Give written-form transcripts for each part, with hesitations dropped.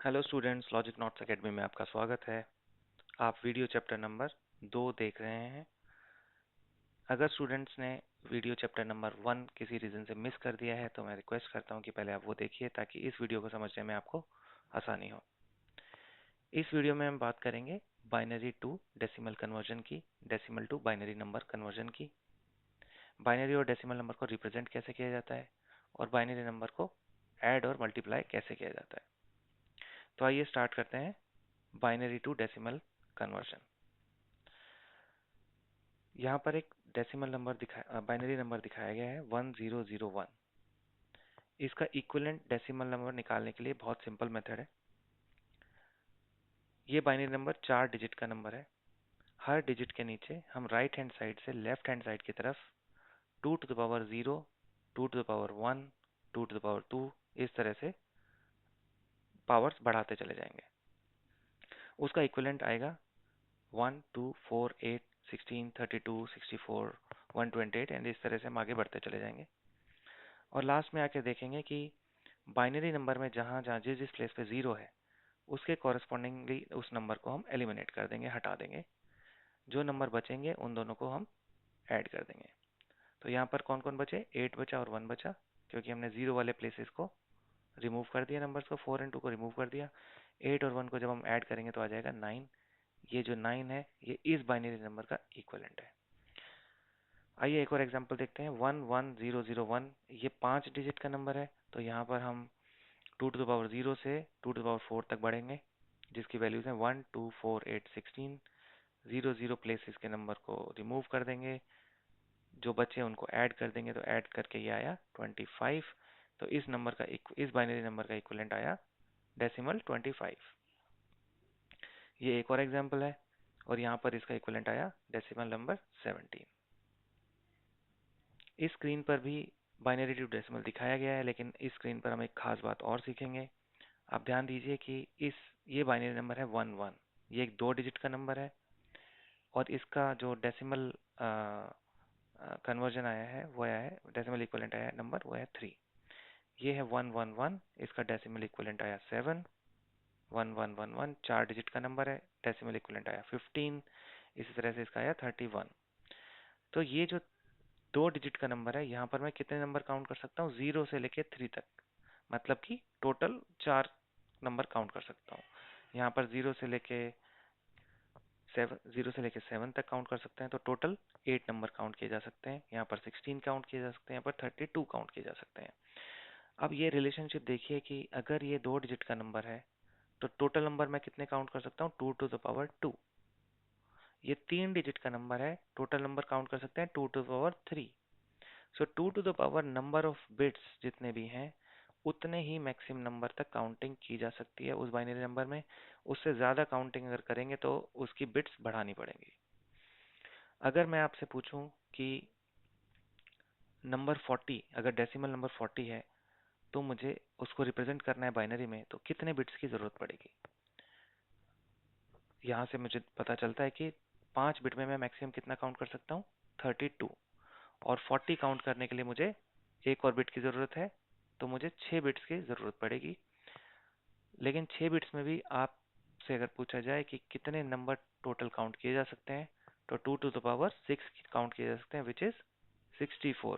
Hello students, logic notes academy में आपका स्वागत है। आप वीडियो चैप्टर नंबर 2 देख रहे हैं। अगर स्टूडेंट्स ने वीडियो चैप्टर नंबर 1 किसी रीज़न से मिस कर दिया है तो मैं रिक्वेस्ट करता हूं कि पहले आप वो देखिए ताकि इस वीडियो को समझने में आपको आसानी हो। इस वीडियो में हम बात करेंगे बाइनरी टू डेसिमल कन्वर्जन की, decimal to binary number conversion की, बाइनरी और डेसिमल नंबर को रिप्रेजेंट कैसे किया जाता है और बाइनरी नंबर को ऐड और मल्टीप्लाई कैसे किया जाता है। तो आइए स्टार्ट करते हैं बाइनरी टू डेसिमल कन्वर्जन। यहाँ पर एक डेसिमल नंबर बाइनरी नंबर दिखाया गया है 1001। इसका इक्विवेलेंट डेसिमल नंबर निकालने के लिए बहुत सिंपल मेथड है। ये बाइनरी नंबर 4 डिजिट का नंबर है। हर डिजिट के नीचे हम राइट हैंड साइड से लेफ्ट हैंड साइड की तरफ 2 to the power 0, 2 to the power 1, 2 to the power 2 इस तरह से पावर्स बढ़ाते चले जाएंगे। उसका इक्विवेलेंट आएगा 1, 2, 4, 8, 16, 32, 64, 128 एंड इस तरह से हम आगे बढ़ते चले जाएंगे। और लास्ट में आके देखेंगे कि बाइनरी नंबर में जहां जहां जिस जिस प्लेस पे 0 है उसके कॉरेस्पॉन्डिंगली उस नंबर को हम एलिमिनेट कर देंगे, हटा देंगे। जो नंबर बचेंगे उन दोनों को हम ऐड कर देंगे। तो यहाँ पर कौन कौन बचे? 8 बचा और 1 बचा, क्योंकि हमने 0 वाले प्लेसेस को रिमूव कर दिया, नंबर्स को 4 एंड 2 को रिमूव कर दिया। 8 और 1 को जब हम ऐड करेंगे तो आ जाएगा 9। ये जो 9 है ये इस बाइनरी नंबर का इक्वलेंट है। आइए एक और एग्जांपल देखते हैं। 11001 ये 5 डिजिट का नंबर है, तो यहाँ पर हम 2 टू द पावर 0 से 2 टू द पावर 4 तक बढ़ेंगे, जिसकी वैल्यूज हैं 1, 2, 4, 8, 16। 0 प्लेसेस के नंबर को रिमूव कर देंगे, जो बचे उनको ऐड कर देंगे, तो ऐड करके ये आया 25। तो इस बाइनरी नंबर का इक्विवेलेंट आया डेसिमल 25। ये एक और एग्जांपल है और यहाँ पर इसका इक्विवेलेंट आया डेसिमल नंबर 17। इस स्क्रीन पर भी बाइनरी टू डेसिमल दिखाया गया है, लेकिन इस स्क्रीन पर हम एक खास बात और सीखेंगे। आप ध्यान दीजिए कि ये बाइनरी नंबर है 11। ये एक 2 डिजिट का नंबर है और इसका जो डेसिमल कन्वर्जन आया है वो आया है, डेसिमल इक्विवेलेंट आया है नंबर, वो है 3। ये है 111, इसका डेसिमल इक्विवेलेंट आया 7। 1111 4 डिजिट का नंबर है, डेसिमल इक्विवेलेंट आया 15। इसी तरह से इसका आया 31। तो ये जो 2 डिजिट का नंबर है, यहाँ पर मैं कितने नंबर काउंट कर सकता हूँ? 0 से लेके 3 तक, मतलब कि टोटल 4 नंबर काउंट कर सकता हूँ। यहाँ पर 0 से लेके 7 तक काउंट कर सकते हैं, तो टोटल 8 नंबर काउंट किए जा सकते हैं। यहाँ पर 16 काउंट किए जा सकते हैं, यहाँ पर 32 काउंट किए जा सकते हैं। अब ये रिलेशनशिप देखिए कि अगर ये 2 डिजिट का नंबर है तो टोटल नंबर मैं कितने काउंट कर सकता हूँ? 2 टू द पावर 2। ये 3 डिजिट का नंबर है, टोटल नंबर काउंट कर सकते हैं 2 to the power 3। So 2 to the power number of bits जितने भी हैं उतने ही मैक्सिमम नंबर तक काउंटिंग की जा सकती है उस बाइनरी नंबर में। उससे ज़्यादा काउंटिंग अगर करेंगे तो उसकी बिट्स बढ़ानी पड़ेंगी। अगर मैं आपसे पूछूं कि नंबर 40, अगर डेसिमल नंबर 40 है तो मुझे उसको रिप्रेजेंट करना है बाइनरी में, तो कितने बिट्स की ज़रूरत पड़ेगी? यहाँ से मुझे पता चलता है कि 5 बिट में मैं मैक्सिमम कितना काउंट कर सकता हूँ? 32। और 40 काउंट करने के लिए मुझे एक और बिट की ज़रूरत है, तो मुझे 6 बिट्स की ज़रूरत पड़ेगी। लेकिन 6 बिट्स में भी आपसे अगर पूछा जाए कि कितने नंबर टोटल काउंट किए जा सकते हैं, तो 2 टू द पावर 6 काउंट किए जा सकते हैं, which is 64।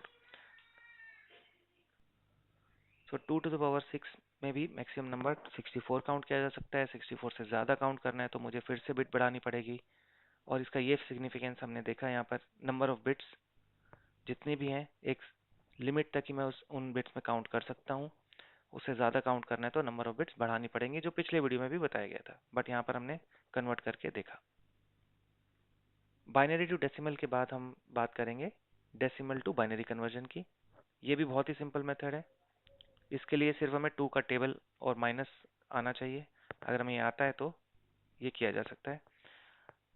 So 2 to the power 6 में भी मैक्सिमम नंबर 64 काउंट किया जा सकता है। 64 से ज़्यादा काउंट करना है तो मुझे फिर से बिट बढ़ानी पड़ेगी। और इसका ये सिग्निफिकेंस हमने देखा यहाँ पर, नंबर ऑफ बिट्स जितने भी हैं एक लिमिट तक ही मैं उन बिट्स में काउंट कर सकता हूँ। उससे ज़्यादा काउंट करना है तो नंबर ऑफ बिट्स बढ़ानी पड़ेंगी, जो पिछले वीडियो में भी बताया गया था, बट यहाँ पर हमने कन्वर्ट करके देखा। बाइनरी टू डेसिमल के बाद हम बात करेंगे डेसिमल टू बाइनरी कन्वर्जन की। ये भी बहुत ही सिंपल मेथड है। इसके लिए सिर्फ हमें 2 का टेबल और माइनस आना चाहिए। अगर हमें ये आता है तो ये किया जा सकता है।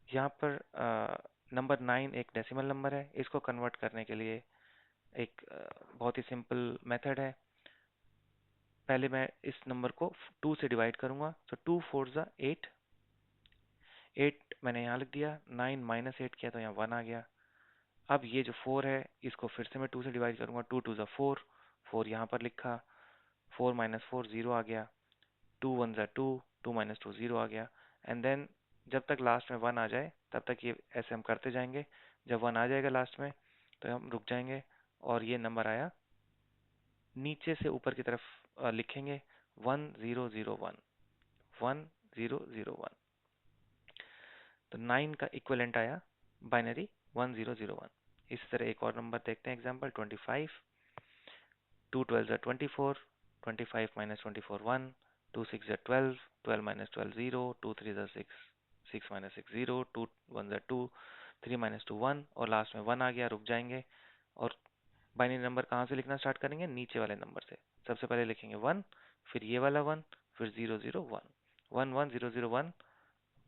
यहाँ पर नंबर 9 एक डेसिमल नंबर है। इसको कन्वर्ट करने के लिए एक बहुत ही सिंपल मेथड है। पहले मैं इस नंबर को 2 से डिवाइड करूंगा, तो 2 4 ज़ा 8। 8 मैंने यहाँ लिख दिया, 9 माइनस 8 किया तो यहाँ 1 आ गया। अब ये जो 4 है इसको फिर से मैं 2 से डिवाइड करूंगा, 2 2 ज़ा 4। 4 यहाँ पर लिखा, 4 माइनस 4 0 आ गया। टू वन ज़ा two, two minus two zero आ गया। एंड देन जब तक लास्ट में वन आ जाए तब तक ये ऐसे हम करते जाएंगे। जब वन आ जाएगा लास्ट में तो हम रुक जाएंगे और ये नंबर आया, नीचे से ऊपर की तरफ लिखेंगे 1001, 1001। तो 9 का इक्विवेलेंट आया बाइनरी 1001। इसी तरह एक और नंबर देखते हैं, एग्जांपल 25, 2 12 ज़ा 24, 25 माइनस 24 1, 2 6 ज़ा 12, 12 माइनस 12 0, 2 3 ज़ा 6, 6 माइनस 6 0, 2 1 ज़ा 2, 3 माइनस 2 1 और लास्ट में 1 आ गया, रुक जाएंगे और बाइनरी नंबर कहाँ से लिखना स्टार्ट करेंगे, नीचे वाले नंबर से। सबसे पहले लिखेंगे 1, फिर ये वाला 1, फिर 0 0 1, 1 1 0 0 1,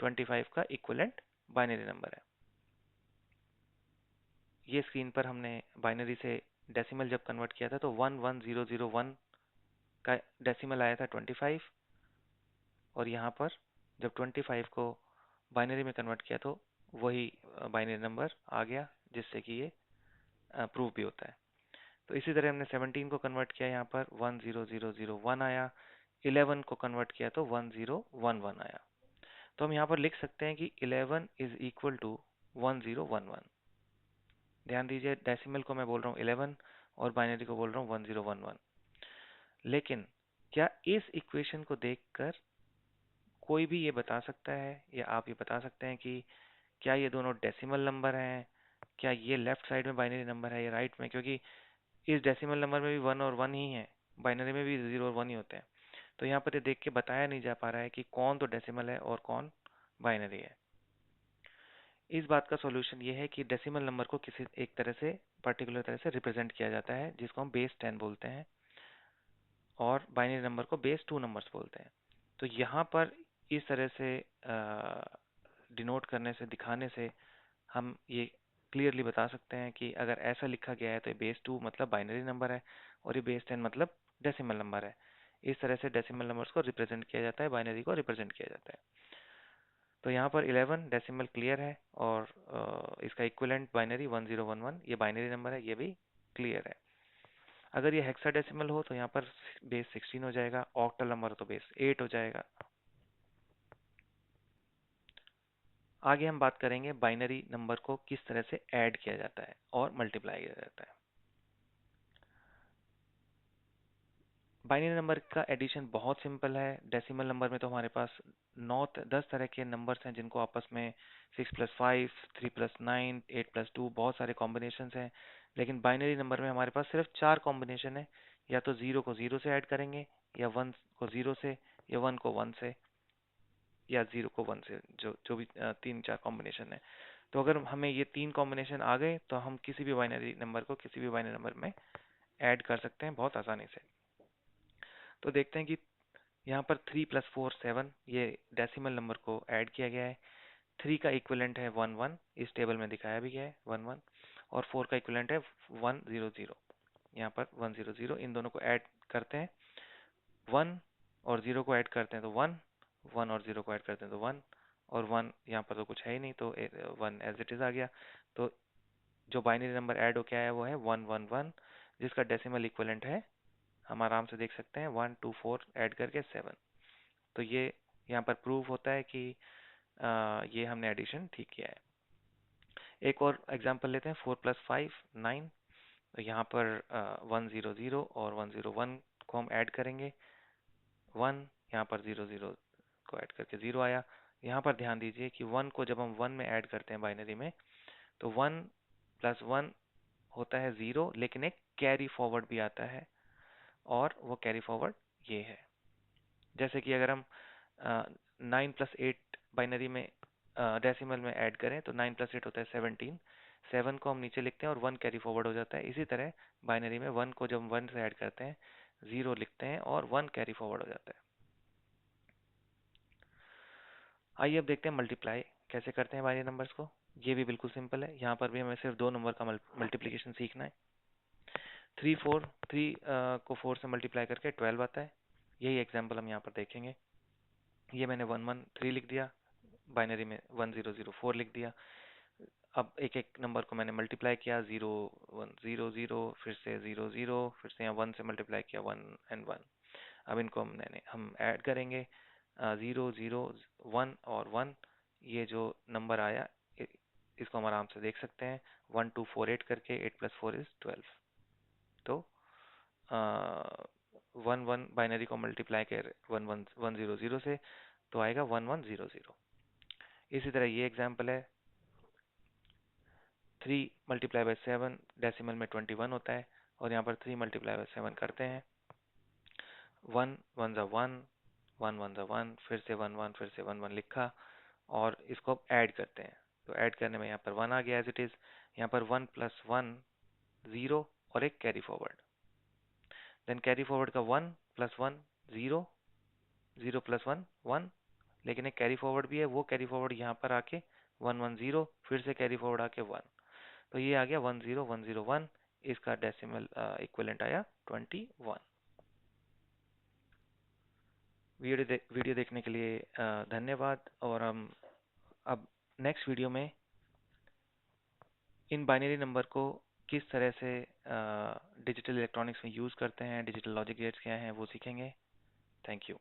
25 का इक्विवेलेंट बाइनरी नंबर है। ये स्क्रीन पर हमने बाइनरी से डेसिमल जब कन्वर्ट किया था तो 11001 का डेसिमल आया था 25, और यहाँ पर जब 25 को बाइनरी में कन्वर्ट किया तो वही बाइनरी नंबर आ गया, जिससे कि ये प्रूव भी होता है। तो इसी तरह हमने 17 को कन्वर्ट किया, यहाँ पर 10001 आया। 11 को कन्वर्ट किया तो 1011 आया। तो हम यहाँ पर लिख सकते हैं कि 11 इज इक्वल टू 1011। ध्यान दीजिए, डेसिमल को मैं बोल रहा हूँ 11 और बाइनरी को बोल रहा हूँ 1011। लेकिन क्या इस इक्वेशन को देखकर कोई भी ये बता सकता है या आप ये बता सकते हैं कि क्या ये दोनों डेसिमल नंबर हैं, क्या ये लेफ्ट साइड में बाइनरी नंबर है या राइट में? क्योंकि इस डेसिमल नंबर में भी वन और वन ही है, बाइनरी में भी जीरो और वन ही होते हैं। तो यहाँ पर ये देख के बताया नहीं जा पा रहा है कि कौन तो डेसिमल है और कौन बाइनरी है। इस बात का सॉल्यूशन ये है कि डेसिमल नंबर को किसी एक तरह से, पर्टिकुलर तरह से रिप्रेजेंट किया जाता है, जिसको हम बेस 10 बोलते हैं, और बाइनरी नंबर को बेस 2 नंबर्स बोलते हैं। तो यहाँ पर इस तरह से डिनोट करने से, दिखाने से हम ये क्लियरली बता सकते हैं कि अगर ऐसा लिखा गया है तो ये बेस 2 मतलब बाइनरी नंबर है और ये बेस 10 मतलब डेसिमल नंबर है। इस तरह से डेसिमल नंबर्स को रिप्रेजेंट किया जाता है, बाइनरी को रिप्रेजेंट किया जाता है। तो यहाँ पर 11 डेसिमल क्लियर है और इसका इक्विवेलेंट बाइनरी 1011 ये बाइनरी नंबर है, ये भी क्लियर है। अगर ये हेक्साडेसिमल हो तो यहाँ पर बेस 16 हो जाएगा, ऑक्टल नंबर हो तो बेस 8 हो जाएगा। आगे हम बात करेंगे बाइनरी नंबर को किस तरह से ऐड किया जाता है और मल्टीप्लाई किया जाता है। बाइनरी नंबर का एडिशन बहुत सिंपल है। डेसिमल नंबर में तो हमारे पास 10 तरह के नंबर्स हैं जिनको आपस में 6 प्लस 5, 3 प्लस 9, 8 प्लस 2 बहुत सारे कॉम्बिनेशन हैं। लेकिन बाइनरी नंबर में हमारे पास सिर्फ 4 कॉम्बिनेशन है। या तो 0 को 0 से ऐड करेंगे, या 1 को 0 से, या 1 को 1 से, या 0 को 1 से, जो जो भी 3-4 कॉम्बिनेशन है। तो अगर हमें ये 3 कॉम्बिनेशन आ गए तो हम किसी भी बाइनरी नंबर को किसी भी बाइनरी नंबर में ऐड कर सकते हैं बहुत आसानी से। तो देखते हैं कि यहाँ पर 3 प्लस 4 7, ये डेसिमल नंबर को ऐड किया गया है। 3 का इक्विवेलेंट है 1 1, इस टेबल में दिखाया भी गया है 1 1, और 4 का इक्विवेलेंट है 1 0 0। यहाँ पर 1 0 0, इन दोनों को ऐड करते हैं, 1 और 0 को ऐड करते हैं तो 1, 1 और 0 को ऐड करते हैं तो 1, और 1 यहाँ पर तो कुछ है ही नहीं तो 1 एज इट इज आ गया। तो जो बाइनरी नंबर ऐड हो के आया वो है 1 1 1, जिसका डेसिमल इक्विवेलेंट है, हम आराम से देख सकते हैं, 1 2 4 ऐड करके 7। तो ये यहाँ पर प्रूव होता है कि ये हमने एडिशन ठीक किया है। एक और एग्जांपल लेते हैं, 4 प्लस 5 9। तो यहाँ पर 1 0 0 और 1 0 1 को हम ऐड करेंगे, 1, यहाँ पर 0 0 को ऐड करके 0 आया। यहाँ पर ध्यान दीजिए कि 1 को जब हम 1 में ऐड करते हैं बाइनरी में, तो 1 प्लस 1 होता है 0, लेकिन एक कैरी फॉरवर्ड भी आता है, और वो कैरी फॉरवर्ड ये है। जैसे कि अगर हम 9 प्लस 8 बाइनरी में डेसिमल में ऐड करें तो 9 प्लस 8 होता है 17। 7 को हम नीचे लिखते हैं और 1 कैरी फॉरवर्ड हो जाता है। इसी तरह बाइनरी में 1 को जब हम 1 से ऐड करते हैं, 0 लिखते हैं और 1 कैरी फॉरवर्ड हो जाता है। आइए अब देखते हैं मल्टीप्लाई कैसे करते हैं बाइनरी नंबर्स को। ये भी बिल्कुल सिंपल है, यहाँ पर भी हमें सिर्फ दो नंबर का मल्टीप्लिकेशन सीखना है। 3 को 4 से मल्टीप्लाई करके 12 आता है। यही एग्जाम्पल हम यहाँ पर देखेंगे। ये मैंने 1 1 3 लिख दिया, बाइनरी में 1 0 0 4 लिख दिया। अब एक एक नंबर को मैंने मल्टीप्लाई किया, 0 1 0 0, फिर से 0 0, फिर से यहाँ 1 से मल्टीप्लाई किया 1 एंड 1। अब इनको हम ऐड करेंगे 0 0 1 और 1, ये जो नंबर आया इसको हम आराम से देख सकते हैं 1 2 4 8 करके 8 + 4 = 12। तो 1 1 बाइनरी को मल्टीप्लाई कर 1 1 1 0 0 से तो आएगा 1 1 0 0। इसी तरह ये एग्जांपल है 3 × 7 डेसिमल में 21 होता है और यहाँ पर 3 × 7 करते हैं 1 1 * 1 1 1 * 1 फिर से 1 1 फिर से 1 1 लिखा और इसको अब ऐड करते हैं। तो ऐड करने में यहाँ पर 1 आ गया एज इट इज, यहाँ पर 1 + 1 0 और एक carry forward, then carry forward का 1 + 1 0 0 + 1 1, लेकिन एक कैरी फॉरवर्ड भी है, वो कैरी फॉरवर्ड यहाँ पर आके 1 1 0 फिर से कैरी फॉरवर्ड आके 1, तो ये आ गया 1 0 1 0 1, इसका डेसिमल इक्विवेलेंट आया 21। वीडियो देखने के लिए धन्यवाद। और हम अब नेक्स्ट वीडियो में इन बाइनरी नंबर को किस तरह से डिजिटल इलेक्ट्रॉनिक्स में यूज़ करते हैं, डिजिटल लॉजिक गेट्स क्या हैं वो सीखेंगे। Thank you.